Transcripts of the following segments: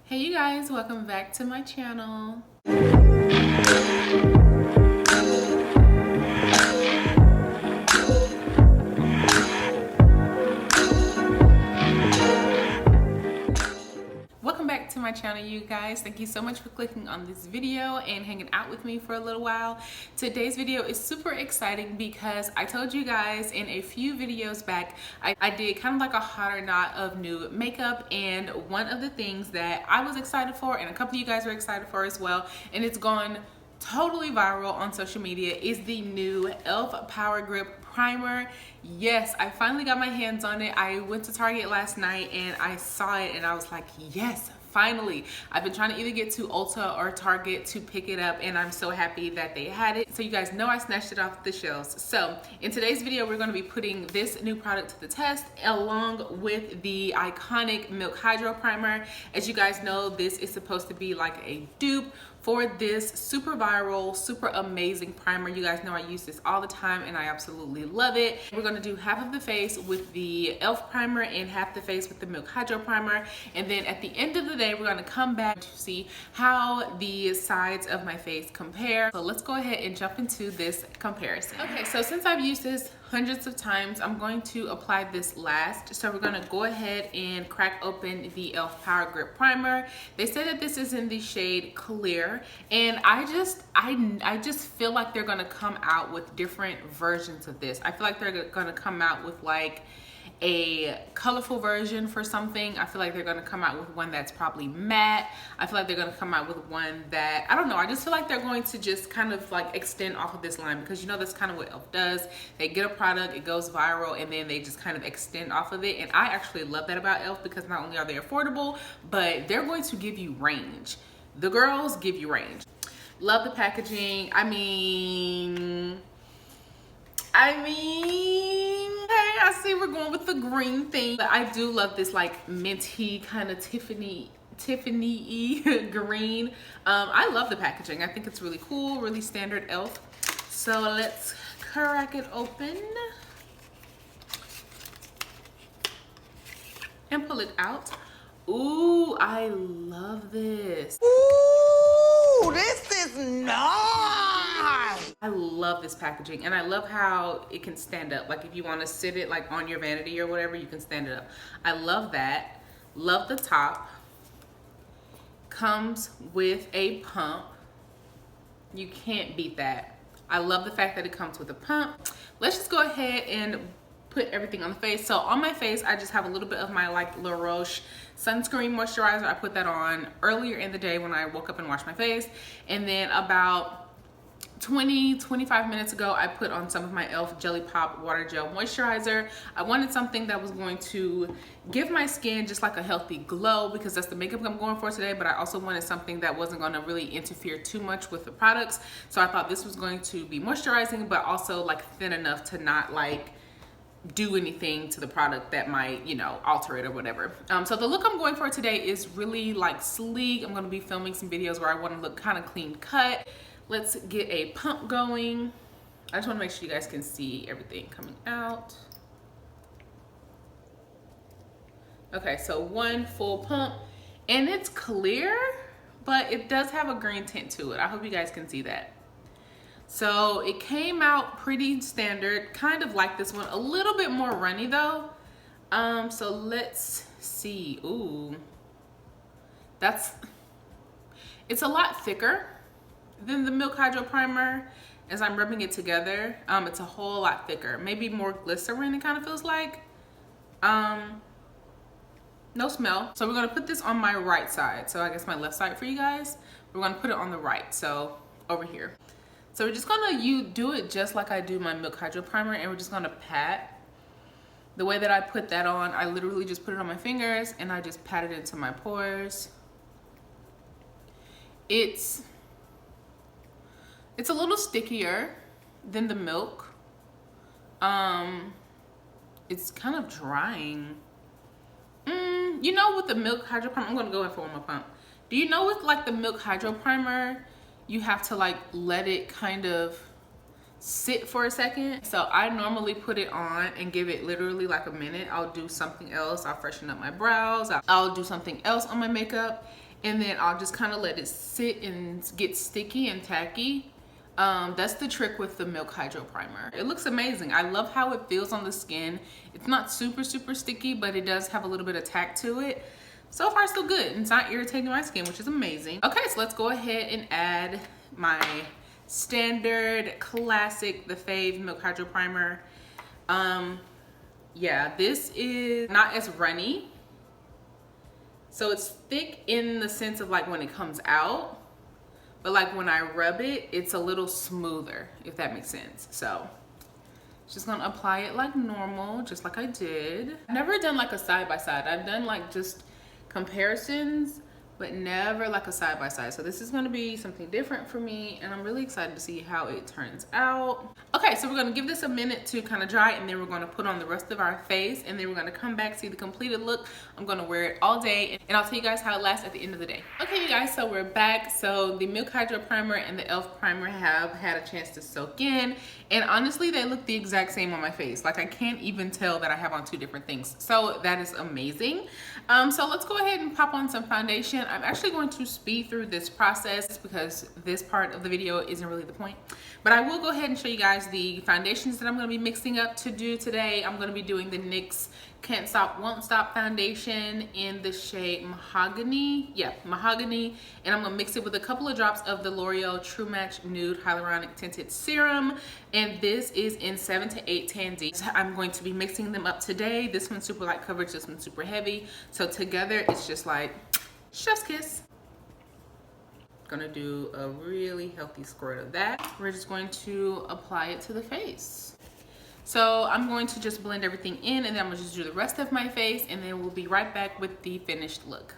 Hey you guys, welcome back to my channel. Welcome back to my channel, you guys. Thank you so much for clicking on this video and hanging out with me for a little while. Today's video is super exciting because I told you guys in a few videos back, I did kind of like a hot or not of new makeup, and one of the things that I was excited for and a couple of you guys were excited for as well, and it's gone totally viral on social media, is the new e.l.f. Power Grip Primer. Yes, I finally got my hands on it. I went to Target last night and I saw it and I was like, yes, finally. I've been trying to either get to Ulta or Target to pick it up, and I'm so happy that they had it. So you guys know I snatched it off the shelves. So in today's video, we're going to be putting this new product to the test along with the iconic Milk Hydro Primer. As you guys know, this is supposed to be like a dupe for this super viral, super amazing primer. You guys know I use this all the time and I absolutely love it. We're gonna do half of the face with the e.l.f. primer and half the face with the Milk Hydro Primer. And then at the end of the day, we're gonna come back to see how the sides of my face compare. So let's go ahead and jump into this comparison. Okay, so since I've used this hundreds of times, I'm going to apply this last. So we're gonna go ahead and crack open the e.l.f. Power Grip Primer. They say that this is in the shade Clear, and I just feel like they're gonna come out with different versions of this. I feel like they're gonna come out with like a colorful version for something. I feel like they're gonna come out with one that's probably matte. I feel like they're gonna come out with one that, I don't know, I just feel like they're going to just kind of like extend off of this line, because you know that's kind of what e.l.f. does. They get a product, it goes viral, and then they just kind of extend off of it. And I actually love that about e.l.f. because not only are they affordable, but they're going to give you range. The girls give you range. Love the packaging. I mean, hey, I see we're going with the green thing, but I do love this like minty kind of Tiffany-y green. I love the packaging. I think it's really cool, really standard e.l.f. So let's crack it open and pull it out. Ooh, I love this. Ooh, this is nice. I love this packaging, and I love how it can stand up. Like if you want to sit it like on your vanity or whatever, you can stand it up. I love that. Love the top. Comes with a pump. You can't beat that. I love the fact that it comes with a pump. Let's just go ahead and put everything on the face. So on my face, I just have a little bit of my like La Roche sunscreen moisturizer. I put that on earlier in the day when I woke up and washed my face, and then about 20-25 minutes ago, I put on some of my e.l.f. Jelly Pop Water Gel Moisturizer. I wanted something that was going to give my skin just like a healthy glow, because that's the makeup I'm going for today, but I also wanted something that wasn't going to really interfere too much with the products. So I thought this was going to be moisturizing, but also like thin enough to not like do anything to the product that might, you know, alter it or whatever. So the look I'm going for today is really like sleek. I'm going to be filming some videos where I want to look kind of clean cut. Let's get a pump going. I just want to make sure you guys can see everything coming out. Okay, so one full pump, and it's clear, but it does have a green tint to it. I hope you guys can see that. So it came out pretty standard, kind of like this one, a little bit more runny though. So let's see. Ooh, it's a lot thicker than the Milk Hydro Primer. As I'm rubbing it together, it's a whole lot thicker, maybe more glycerin, it kind of feels like. No smell. So we're gonna put this on my right side, so I guess my left side for you guys. We're gonna put it on the right, so over here. So we're just gonna do it just like I do my Milk Hydro Primer, and we're just gonna pat. The way that I put that on, I literally just put it on my fingers and I just pat it into my pores. It's a little stickier than the milk. It's kind of drying. You know, with the Milk Hydro Primer, I'm gonna go in for one more pump. Do you know with like the Milk Hydro Primer, you have to like let it kind of sit for a second? So I normally put it on and give it literally like a minute. I'll do something else. I'll freshen up my brows. I'll do something else on my makeup. and then I'll just kind of let it sit and get sticky and tacky. That's the trick with the Milk Hydro Primer. It looks amazing. I love how it feels on the skin. It's not super sticky, but it does have a little bit of tack to it. So far so good. It's not irritating my skin, which is amazing. Okay, so let's go ahead and add my standard classic, the Fave Milk Hydro Primer. Yeah, this is not as runny. So it's thick in the sense of like when it comes out, but like when I rub it, it's a little smoother, if that makes sense. So just gonna apply it like normal, just like I did. I've never done like a side by side. I've done like just comparisons, but never like a side by side. So this is gonna be something different for me, and I'm really excited to see how it turns out. Okay, so we're gonna give this a minute to kind of dry, and then we're gonna put on the rest of our face, and then we're gonna come back, see the completed look. I'm gonna wear it all day, and I'll tell you guys how it lasts at the end of the day. Okay, you guys, so we're back. So the Milk Hydro Primer and the e.l.f. Primer have had a chance to soak in, and honestly, they look the exact same on my face. Like I can't even tell that I have on two different things. So that is amazing. So let's go ahead and pop on some foundation. I'm actually going to speed through this process because this part of the video isn't really the point. But I will go ahead and show you guys the foundations that I'm going to be mixing up to do today. I'm going to be doing the NYX Can't Stop Won't Stop foundation in the shade Mahogany. Yeah, Mahogany. And I'm going to mix it with a couple of drops of the L'Oreal True Match Nude Hyaluronic Tinted Serum. And this is in 7 to 8 10D. I'm going to be mixing them up today. This one's super light coverage, this one's super heavy. So together it's just like chef's kiss. Gonna do a really healthy squirt of that. We're just going to apply it to the face. So I'm going to just blend everything in, and then I'm gonna just do the rest of my face, and then we'll be right back with the finished look.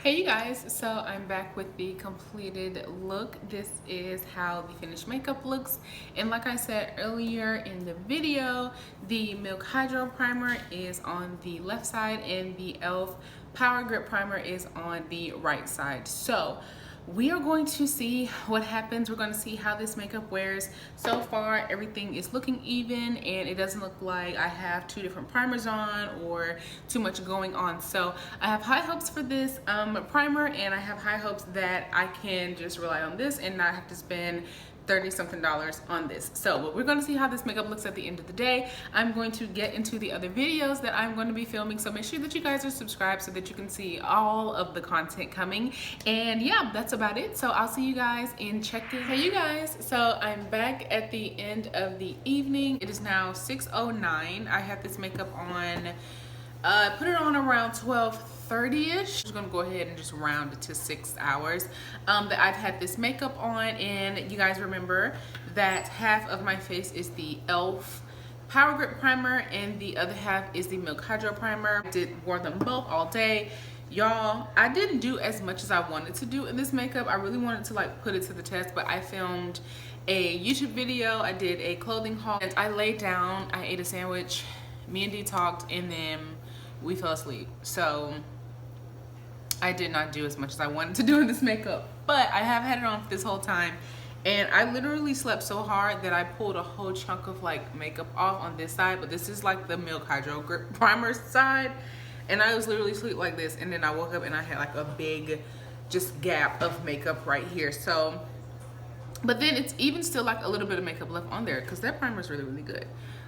Hey you guys, so I'm back with the completed look. This is how the finished makeup looks, and like I said earlier in the video, the Milk Hydro Primer is on the left side and the e.l.f. Power Grip Primer is on the right side. So we are going to see what happens. We're going to see how this makeup wears. So far everything is looking even, and it doesn't look like I have two different primers on or too much going on. So I have high hopes for this primer, and I have high hopes that I can just rely on this and not have to spend $30-something on this. So we're going to see how this makeup looks at the end of the day. I'm going to get into the other videos that I'm going to be filming, so make sure that you guys are subscribed so that you can see all of the content coming. And yeah, that's about it. So I'll see you guys in check-in. Hey you guys, so I'm back at the end of the evening. It is now 6:09. I have this makeup on, put it on around 12:30ish. I'm just gonna go ahead and just round it to 6 hours that I've had this makeup on. And you guys remember that half of my face is the e.l.f. Power Grip Primer and the other half is the Milk Hydro Primer. Wore them both all day. Y'all, I didn't do as much as I wanted to do in this makeup. I really wanted to like put it to the test, but I filmed a YouTube video, I did a clothing haul, and I laid down, I ate a sandwich, me and Dee talked, and then we fell asleep. So I did not do as much as I wanted to do in this makeup, but I have had it on for this whole time, And I literally slept so hard that I pulled a whole chunk of like makeup off on this side, but this is like the Milk Hydro Grip Primer side. And I was literally asleep like this, and then I woke up and I had like a big just gap of makeup right here. So, but then it's even still like a little bit of makeup left on there because that primer is really, really good.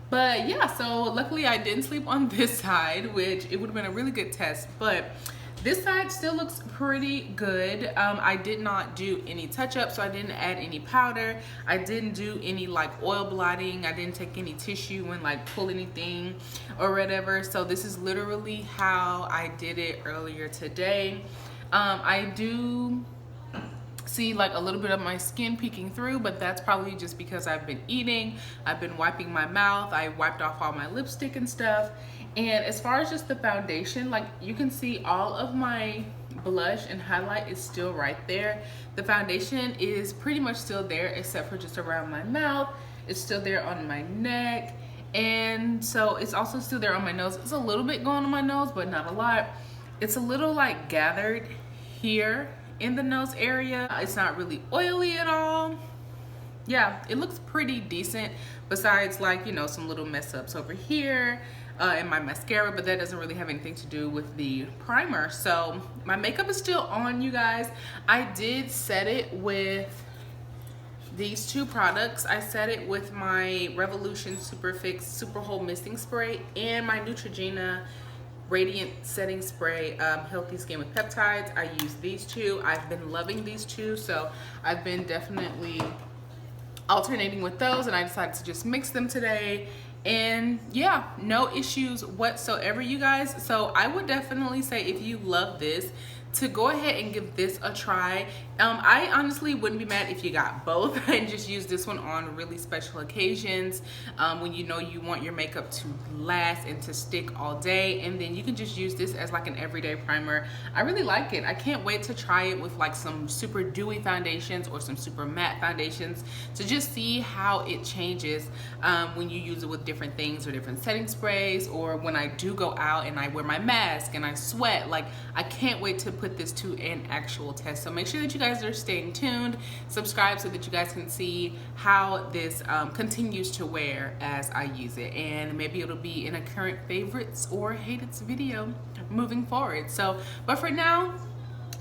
But yeah, so luckily I didn't sleep on this side, which it would have been a really good test. But this side still looks pretty good. I did not do any touch-up, so I didn't add any powder. I didn't do any like oil blotting. I didn't take any tissue and like pull anything or whatever. So this is literally how I did it earlier today. I do see like a little bit of my skin peeking through, but that's probably just because I've been eating, I've been wiping my mouth, I wiped off all my lipstick and stuff. And as far as just the foundation, like you can see all of my blush and highlight is still right there. The foundation is pretty much still there except for just around my mouth. It's still there on my neck, and so it's also still there on my nose. It's a little bit going on my nose, but not a lot. It's a little like gathered here in the nose area. It's not really oily at all. Yeah, it looks pretty decent, besides like, you know, some little mess ups over here in my mascara, but that doesn't really have anything to do with the primer. So my makeup is still on, you guys. I did set it with these two products. I set it with my Revolution Super Fix Super Hold Misting Spray and my Neutrogena Radiant Setting Spray, Healthy Skin with Peptides. I use these two. I've been loving these two, so I've been definitely alternating with those, and I decided to just mix them today. And yeah, no issues whatsoever, you guys. So I would definitely say, if you love this, to go ahead and give this a try. I honestly wouldn't be mad if you got both and just use this one on really special occasions, when you know you want your makeup to last and to stick all day, and then you can just use this as like an everyday primer. I really like it. I can't wait to try it with like some super dewy foundations or some super matte foundations to just see how it changes when you use it with different things or different setting sprays, or when I do go out and I wear my mask and I sweat. Like, I can't wait to put this to an actual test. So make sure that you guys are staying tuned, subscribe so that you guys can see how this continues to wear as I use it, and maybe it'll be in a current favorites or hated video moving forward. So, but for now,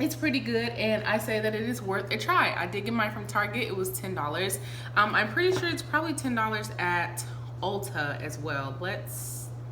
it's pretty good, and I say that it is worth a try. I did get mine from Target. It was $10. I'm pretty sure it's probably $10 at Ulta as well.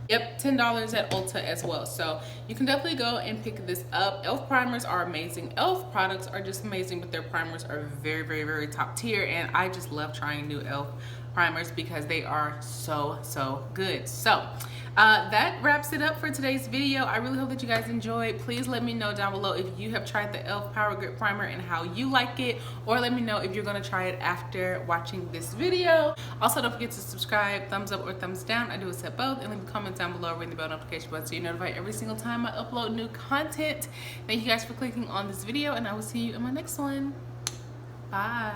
Yep, $10 at Ulta as well. So you can definitely go and pick this up. e.l.f. primers are amazing. e.l.f. products are just amazing, but their primers are very, very, very top tier. And I just love trying new e.l.f. primers because they are so good. So that wraps it up for today's video. I really hope that you guys enjoyed. Please let me know down below if you have tried the e.l.f. Power Grip Primer and how you like it, or let me know if you're gonna try it after watching this video. Also, don't forget to subscribe, thumbs up or thumbs down. I do accept both, and leave a comment down below, ring the bell notification button so you're notified every single time I upload new content. Thank you guys for clicking on this video, and I will see you in my next one. Bye.